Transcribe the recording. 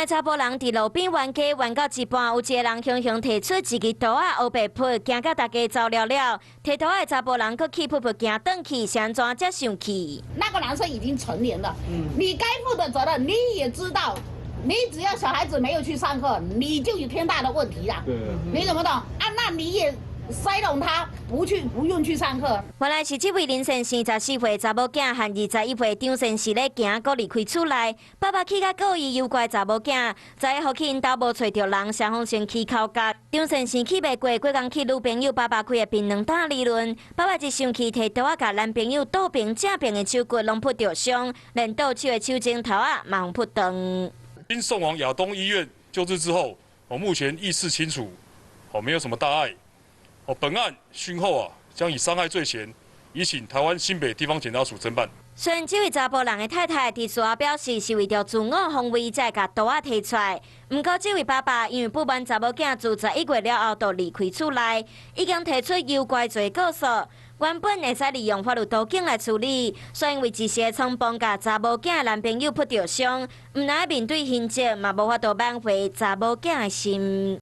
查甫人伫路边冤家冤到一半，有一个人雄雄摕出一支刀仔黑白噗，惊甲大家走了了。摕刀仔的查甫人佫气噗噗行转去，是安怎才生气？那个男生已经成年了，你该负的责任你也知道。 你只要小孩子没有去上课，你就有天大的问题啦。你怎么懂啊？那你也塞拢他不用去上课。原来是这位林先生14岁查某囝和21岁张先生咧行，搁离开厝内，爸爸去甲告伊诱拐查某囝，在好去因兜无找着人，双方先起口角。张先生气袂过，过工去女朋友爸爸开的槟榔摊理论，爸爸一生气摕刀仔甲男朋友倒边正边的手骨拢扑着伤，连倒手的手指头啊嘛互扑断。 经送往亚东医院救治之后，目前意识清楚，没有什么大碍。本案讯后将以伤害罪嫌，移请台湾新北地方检察署侦办。虽然这位查甫人的太太伫事后表示是为着自我防卫才甲刀仔摕出来，不过这位爸爸因为不满查某囝自11月了后就离开厝内，已经提出诱拐罪告诉。 原本会使利用法律途径来处理，所以因为一时冲动甲查某囝的男朋友扑着伤，毋但面对刑责，嘛无法度挽回查某囝的心。